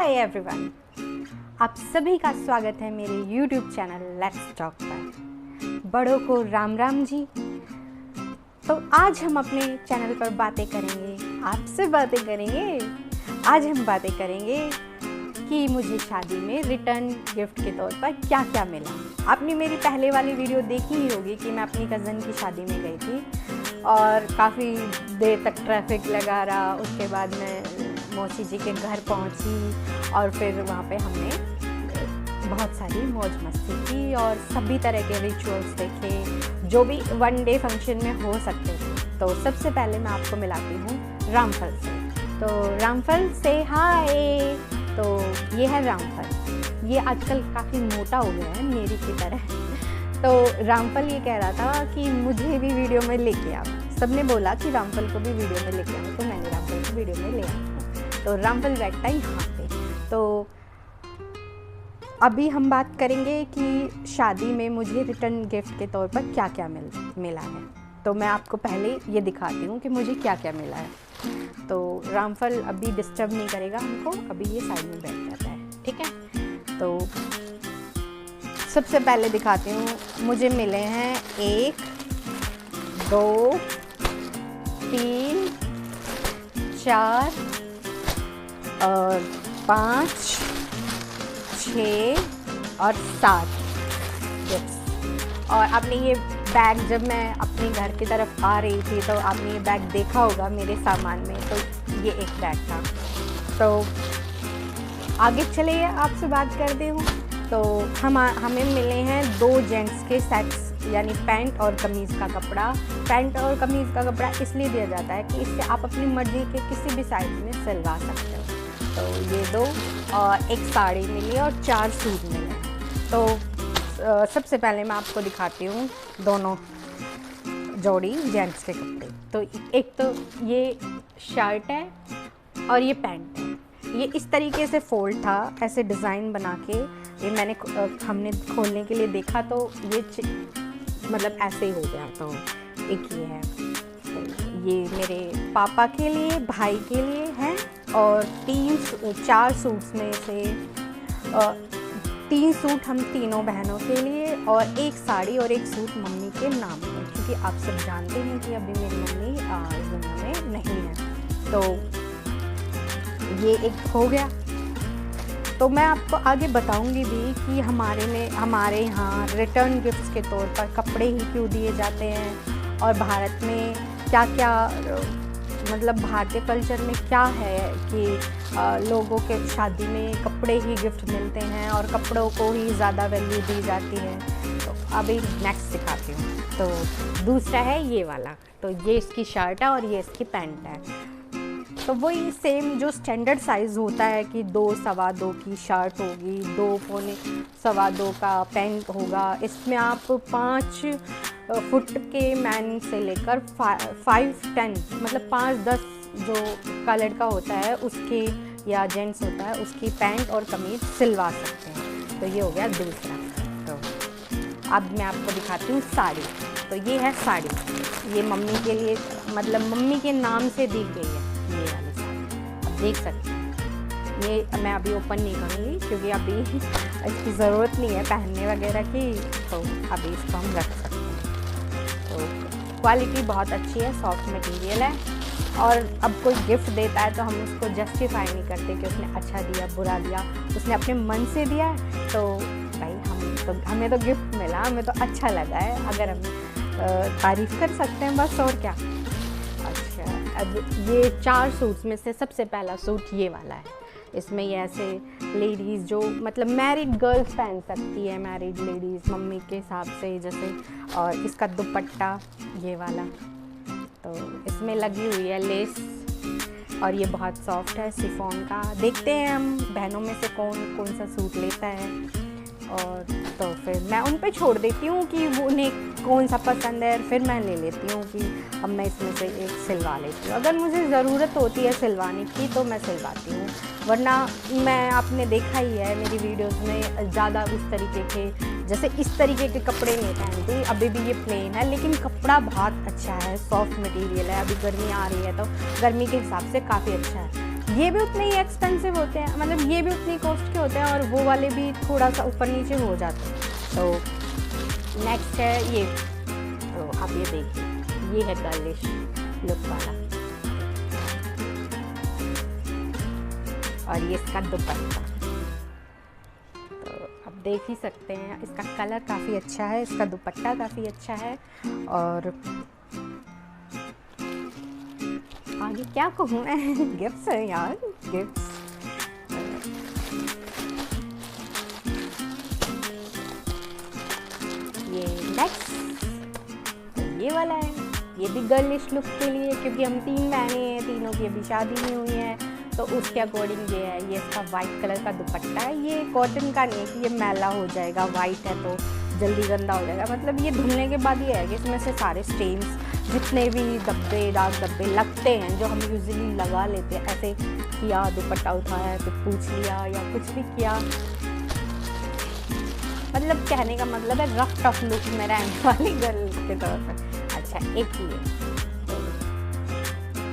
Hi everyone, आप सभी का स्वागत है मेरे YouTube चैनल लेट्स टॉक पर। बड़ों को राम राम जी। तो आज हम अपने चैनल पर बातें करेंगे, आपसे बातें करेंगे। आज हम बातें करेंगे कि मुझे शादी में रिटर्न गिफ्ट के तौर पर क्या क्या मिला। आपने मेरी पहले वाली वीडियो देखी ही होगी कि मैं अपनी कज़न की शादी में गई थी और काफ़ी देर तक ट्रैफिक लगा रहा। उसके बाद मैं मौसी जी के घर पहुंची और फिर वहाँ पे हमने बहुत सारी मौज मस्ती की और सभी तरह के रिचुअल्स देखे जो भी वन डे फंक्शन में हो सकते थे। तो सबसे पहले मैं आपको मिलाती हूँ रामफल से। तो रामफल से हाय। तो ये है रामफल। ये आजकल काफ़ी मोटा हो गया है मेरी की तरह। तो रामफल ये कह रहा था कि मुझे भी वीडियो में लेके आओ। सबने बोला कि रामफल को भी वीडियो में लेके आओ, तो मैंने रामफल को वीडियो में ले आया। तो रामफल बैठता है यहाँ पे। तो अभी हम बात करेंगे कि शादी में मुझे रिटर्न गिफ्ट के तौर पर क्या क्या मिला है। तो मैं आपको पहले ये दिखाती हूँ कि मुझे क्या क्या मिला है। तो रामफल अभी डिस्टर्ब नहीं करेगा हमको, अभी ये साइड में बैठ जाता है, ठीक है। तो सबसे पहले दिखाती हूँ, मुझे मिले हैं 1 2 3 4 और 5 6 और 7 गिफ्ट्स। और आपने ये बैग, जब मैं अपने घर की तरफ आ रही थी तो आपने ये बैग देखा होगा मेरे सामान में। तो ये एक बैग था। तो आगे चलिए आपसे बात करती हूँ। तो हमें मिले हैं 2 जेंट्स के सेट्स, यानी पैंट और कमीज़ का कपड़ा। पैंट और कमीज़ का कपड़ा इसलिए दिया जाता है कि इससे आप अपनी मर्ज़ी के किसी भी साइज़ में सिलवा सकते हो। तो ये 2 और एक साड़ी मिली और 4 सूट मिले। तो सबसे पहले मैं आपको दिखाती हूँ दोनों जोड़ी जेंट्स के कपड़े। तो एक तो ये शर्ट है और ये पैंट है। ये इस तरीके से फोल्ड था, ऐसे डिज़ाइन बना के। ये हमने खोलने के लिए देखा तो ये मतलब ऐसे ही हो गया। तो एक ये है, तो ये मेरे पापा के लिए, भाई के लिए है। और 4 सूट्स में से 3 सूट हम तीनों बहनों के लिए और एक साड़ी और एक सूट मम्मी के नाम पर, क्योंकि आप सब जानते हैं कि अभी मेरी मम्मी इस दुनिया में नहीं है। तो ये एक हो गया। तो मैं आपको आगे बताऊंगी भी कि हमारे यहाँ रिटर्न गिफ्ट्स के तौर पर कपड़े ही क्यों दिए जाते हैं और भारत में क्या क्या, मतलब भारतीय कल्चर में क्या है कि लोगों के शादी में कपड़े ही गिफ्ट मिलते हैं और कपड़ों को ही ज़्यादा वैल्यू दी जाती है। तो अभी नेक्स्ट दिखाती हूँ। तो दूसरा है ये वाला। तो ये इसकी शर्ट है और ये इसकी पैंट है। तो वही सेम जो स्टैंडर्ड साइज़ होता है कि 2 सवा 2 की शर्ट होगी, 2 पौने सवा 2 का पैंट होगा। इसमें आप 5 फुट के मैन से लेकर 5-10 मतलब 5-10 जो का लड़का होता है उसके या जेंट्स होता है उसकी पैंट और कमीज सिलवा सकते हैं। तो ये हो गया दूसरा। तो अब मैं आपको दिखाती हूँ साड़ी। तो ये है साड़ी, ये मम्मी के लिए, मतलब मम्मी के नाम से दी गई है ये वाली साड़ी। आप देख सकते हैं। ये मैं अभी ओपन नहीं करूँगी क्योंकि अभी इसकी ज़रूरत नहीं है पहनने वगैरह की। तो अभी इसको हम रख सकते हैं। तो क्वालिटी बहुत अच्छी है, सॉफ्ट मटेरियल है। और अब कोई गिफ्ट देता है तो हम उसको जस्टिफाई नहीं करते कि उसने अच्छा दिया बुरा दिया, उसने अपने मन से दिया है। तो भाई हमें तो गिफ्ट मिला, हमें तो अच्छा लगा है, अगर हम तारीफ़ कर सकते हैं बस, और क्या। अच्छा, अब ये 4 सूट्स में से सबसे पहला सूट ये वाला है। इसमें ये ऐसे लेडीज़ जो मतलब मैरिड गर्ल्स पहन सकती है, मैरिड लेडीज़ मम्मी के हिसाब से जैसे। और इसका दुपट्टा ये वाला, तो इसमें लगी हुई है लेस और ये बहुत सॉफ्ट है, शिफॉन का। देखते हैं हम बहनों में से कौन सा सूट लेता है। और तो फिर मैं उन पे छोड़ देती हूँ कि वो उन्हें कौन सा पसंद है, फिर मैं ले लेती हूँ कि अब मैं इसमें से एक सिलवा लेती हूँ। अगर मुझे ज़रूरत होती है सिलवाने की तो मैं सिलवाती हूँ, वरना मैं, आपने देखा ही है मेरी वीडियोस में, ज़्यादा उस तरीके के, जैसे इस तरीके के कपड़े नहीं पहनती। अभी भी ये प्लेन है लेकिन कपड़ा बहुत अच्छा है, सॉफ्ट मटेरियल है। अभी गर्मी आ रही है तो गर्मी के हिसाब से काफ़ी अच्छा है। ये भी उतने ही एक्सपेंसिव होते हैं, मतलब ये भी उतनी कॉस्ट के होते हैं और वो वाले भी थोड़ा सा ऊपर नीचे हो जाते हैं। तो नेक्स्ट है ये, तो आप ये देखिए, ये है गर्लिश लुक वाला, और ये इसका दुपट्टा। तो आप देख ही सकते हैं इसका कलर काफ़ी अच्छा है, इसका दुपट्टा काफ़ी अच्छा है। और आगे क्या कहूँ मैं, गिफ्ट्स है यार, गिफ्ट्स। ये नेक्स्ट, तो ये वाला है, ये भी गर्लिश लुक के लिए, क्योंकि हम 3 बहनें हैं, तीनों की अभी शादी नहीं हुई है, तो उसके अकॉर्डिंग ये है। ये इसका वाइट कलर का दुपट्टा है, ये कॉटन का नहीं है कि ये मैला हो जाएगा, वाइट है तो जल्दी गंदा हो जाएगा, मतलब ये धुलने के बाद ये है कि इसमें से सारे स्टेन्स, जितने भी धब्बे दाग धब्बे लगते हैं जो हम यूजुअली लगा लेते हैं, ऐसे किया, दुपट्टा उठाया, कुछ पूछ लिया या कुछ भी किया, मतलब कहने का मतलब है रफ टफ लुक में रहने वाली गर्ल के तौर पर। अच्छा, एक ही है, तो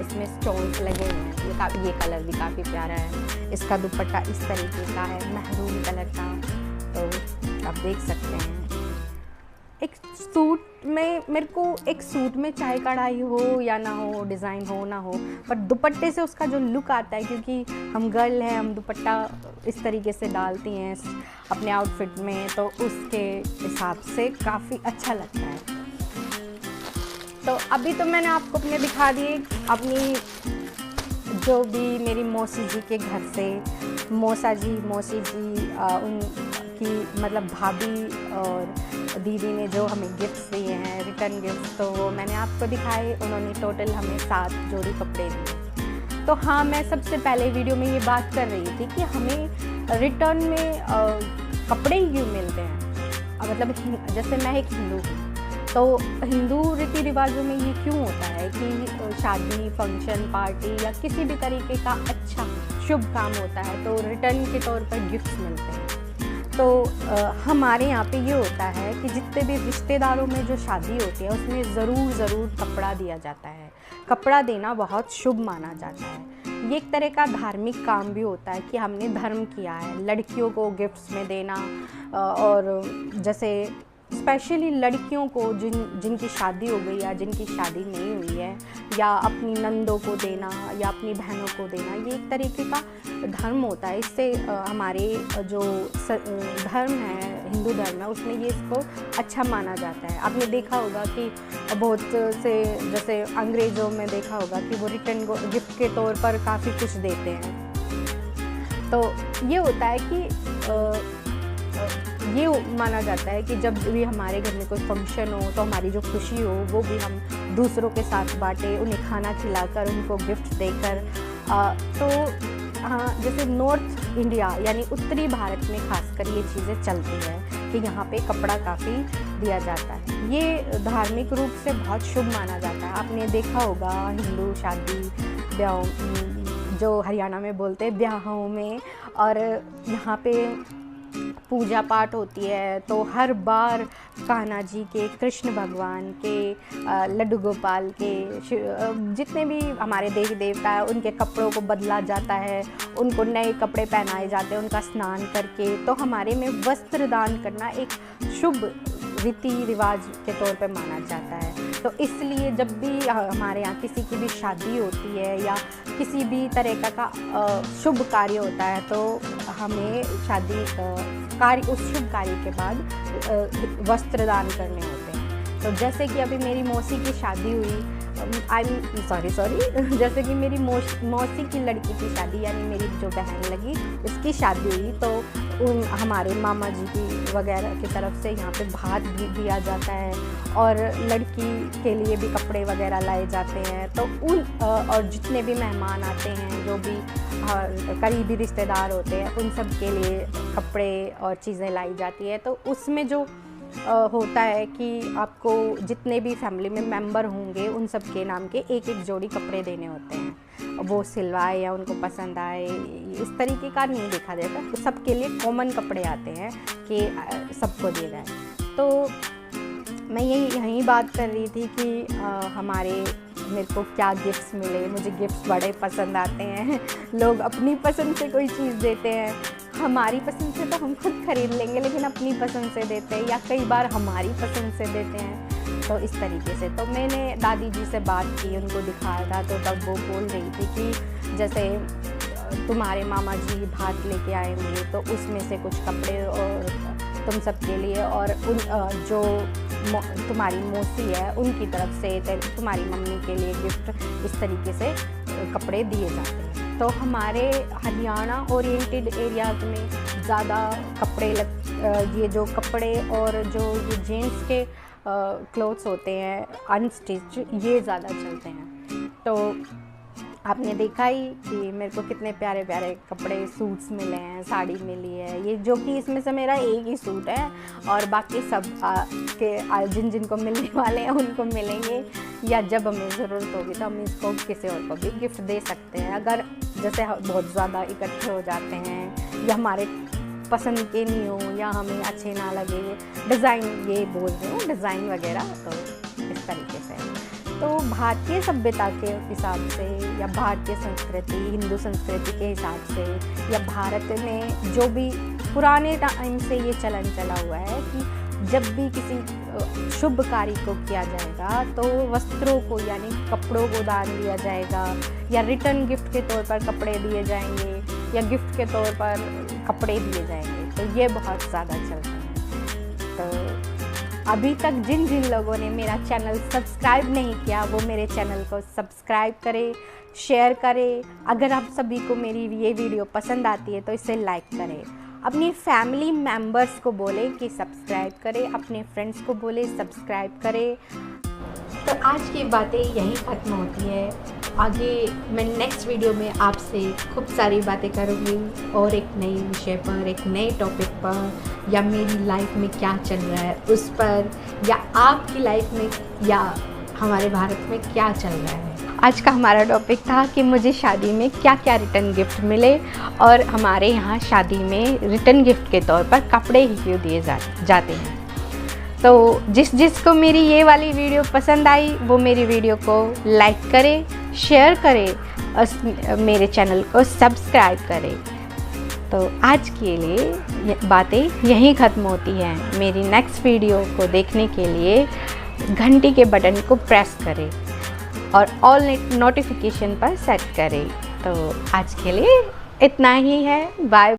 इसमें स्टोन्स लगे हुए हैं, ये कलर भी काफ़ी प्यारा है। इसका दुपट्टा इस तरीके का है, महरून कलर का, तो आप देख सकते हैं। एक सूट में, मेरे को एक सूट में चाहे कढ़ाई हो या ना हो, डिज़ाइन हो ना हो, पर दुपट्टे से उसका जो लुक आता है, क्योंकि हम गर्ल हैं, हम दुपट्टा इस तरीके से डालती हैं अपने आउटफिट में, तो उसके हिसाब से काफ़ी अच्छा लगता है। तो अभी तो मैंने आपको अपने दिखा दिए, अपनी जो भी मेरी मौसी जी के घर से, मौसी जी उनकी मतलब भाभी और दीदी ने जो हमें गिफ्ट्स दिए हैं, रिटर्न गिफ्ट्स, तो वो मैंने आपको दिखाए। उन्होंने टोटल हमें 7 जोड़ी कपड़े दिए। तो हाँ, मैं सबसे पहले वीडियो में ये बात कर रही थी कि हमें रिटर्न में कपड़े ही क्यों मिलते हैं, मतलब जैसे मैं एक हिंदू हूँ, तो हिंदू रीति रिवाजों में ये क्यों होता है कि शादी, फंक्शन, पार्टी या किसी भी तरीके का अच्छा शुभ काम होता है तो रिटर्न के तौर पर गिफ्ट्स मिलते हैं। तो हमारे यहाँ पे ये होता है कि जितने भी रिश्तेदारों में जो शादी होती है उसमें ज़रूर कपड़ा दिया जाता है। कपड़ा देना बहुत शुभ माना जाता है। ये एक तरह का धार्मिक काम भी होता है कि हमने धर्म किया है लड़कियों को गिफ्ट्स में देना, और जैसे स्पेशली लड़कियों को जिनकी शादी हो गई या जिनकी शादी नहीं हुई है, या अपनी नंदों को देना या अपनी बहनों को देना, ये एक तरीके का धर्म होता है। इससे हमारे जो धर्म है, हिंदू धर्म है, उसमें ये इसको अच्छा माना जाता है। आपने देखा होगा कि बहुत से, जैसे अंग्रेज़ों में देखा होगा कि वो रिटर्न गिफ्ट के तौर पर काफ़ी कुछ देते हैं। तो ये होता है कि ये माना जाता है कि जब भी हमारे घर में कोई फंक्शन हो तो हमारी जो खुशी हो वो भी हम दूसरों के साथ बांटें, उन्हें खाना खिलाकर, उनको गिफ्ट देकर। तो हाँ, जैसे नॉर्थ इंडिया यानी उत्तरी भारत में खासकर ये चीज़ें चलती है कि यहाँ पे कपड़ा काफ़ी दिया जाता है। ये धार्मिक रूप से बहुत शुभ माना जाता है। आपने देखा होगा हिंदू शादी ब्याह, जो हरियाणा में बोलते हैं ब्याहों में, और यहाँ पे पूजा पाठ होती है तो हर बार कान्हा जी के, कृष्ण भगवान के, लड्डू गोपाल के, जितने भी हमारे देवी देवता है उनके कपड़ों को बदला जाता है, उनको नए कपड़े पहनाए जाते हैं उनका स्नान करके। तो हमारे में वस्त्र दान करना एक शुभ रीति रिवाज के तौर पे माना जाता है। तो इसलिए जब भी हमारे यहाँ किसी की भी शादी होती है या किसी भी तरह का शुभ कार्य होता है तो हमें शादी कार्य, उस शुभ कार्य के बाद वस्त्र दान करने होते हैं। तो जैसे कि अभी मेरी मौसी की शादी हुई, सॉरी जैसे कि मेरी मौसी की लड़की की शादी यानी मेरी जो बहन लगी उसकी शादी हुई, तो हमारे मामा जी की वगैरह की तरफ से यहाँ पे भात भी दिया जाता है और लड़की के लिए भी कपड़े वगैरह लाए जाते हैं। तो और जितने भी मेहमान आते हैं, जो भी करीबी रिश्तेदार होते हैं, उन सब के लिए कपड़े और चीज़ें लाई जाती है। तो उसमें जो होता है कि आपको जितने भी फैमिली में मेंबर होंगे उन सब के नाम के एक एक जोड़ी कपड़े देने होते हैं। वो सिलवाए या उनको पसंद आए, इस तरीके का नहीं देखा जाता। तो सबके लिए कॉमन कपड़े आते हैं कि सबको दे जाए। तो मैं यही बात कर रही थी कि हमारे मेरे को क्या गिफ्ट्स मिले। मुझे गिफ्ट्स बड़े पसंद आते हैं। लोग अपनी पसंद से कोई चीज़ देते हैं, हमारी पसंद से तो हम खुद खरीद लेंगे, लेकिन अपनी पसंद से देते हैं या कई बार हमारी पसंद से देते हैं। तो इस तरीके से तो मैंने दादी जी से बात की, उनको दिखाया था, तो तब वो बोल रही थी कि जैसे तुम्हारे मामा जी भात लेके आएंगे तो उसमें से कुछ कपड़े और तुम सबके लिए, और उन जो तुम्हारी मौसी है उनकी तरफ से तुम्हारी मम्मी के लिए गिफ्ट, इस तरीके से कपड़े दिए जाते हैं। तो हमारे हरियाणा ओरिएंटेड एरियाज में ज़्यादा कपड़े ये जो कपड़े और जो ये जेंट्स के क्लोथ्स होते हैं अनस्टिच, ये ज़्यादा चलते हैं। तो आपने देखा ही कि मेरे को कितने प्यारे प्यारे कपड़े, सूट्स मिले हैं, साड़ी मिली है, ये जो कि इसमें से मेरा एक ही सूट है और बाकी सब जिन जिनको मिलने वाले हैं उनको मिलेंगे, या जब हमें ज़रूरत होगी तो हम इसको किसी और को भी गिफ्ट दे सकते हैं। अगर जैसे बहुत ज़्यादा इकट्ठे हो जाते हैं या हमारे पसंद के नहीं हो या हमें अच्छे ना लगे, डिज़ाइन ये बोल रही हूँ, डिज़ाइन वगैरह, तो इस तरीके से। तो भारतीय सभ्यता के हिसाब से या भारतीय संस्कृति, हिंदू संस्कृति के हिसाब से, या भारत में जो भी पुराने टाइम से ये चलन चला हुआ है कि जब भी किसी शुभ कार्य को किया जाएगा तो वस्त्रों को यानी कपड़ों को दान दिया जाएगा, या रिटर्न गिफ्ट के तौर पर कपड़े दिए जाएंगे, या गिफ्ट के तौर पर कपड़े दिए जाएंगे। तो ये बहुत ज़्यादा चलता है। तो अभी तक जिन जिन लोगों ने मेरा चैनल सब्सक्राइब नहीं किया वो मेरे चैनल को सब्सक्राइब करें, शेयर करें। अगर आप सभी को मेरी ये वीडियो पसंद आती है तो इसे लाइक करें, अपनी फैमिली मेम्बर्स को बोलें कि सब्सक्राइब करें, अपने फ्रेंड्स को बोलें सब्सक्राइब करें। तो आज की बातें यहीं ख़त्म होती है। आगे मैं नेक्स्ट वीडियो में आपसे खूब सारी बातें करूँगी और एक नई विषय पर, एक नए टॉपिक पर, या मेरी लाइफ में क्या चल रहा है उस पर, या आपकी लाइफ में या हमारे भारत में क्या चल रहा है। आज का हमारा टॉपिक था कि मुझे शादी में क्या क्या रिटर्न गिफ्ट मिले, और हमारे यहाँ शादी में रिटर्न गिफ्ट के तौर पर कपड़े ही क्यों दिए जाते हैं। तो जिसको मेरी ये वाली वीडियो पसंद आई वो मेरी वीडियो को लाइक करे, शेयर करे और मेरे चैनल को सब्सक्राइब करे। तो आज के लिए बातें यहीं ख़त्म होती हैं। मेरी नेक्स्ट वीडियो को देखने के लिए घंटी के बटन को प्रेस करें और ऑल नोटिफिकेशन पर सेट करें। तो आज के लिए इतना ही है। बाय।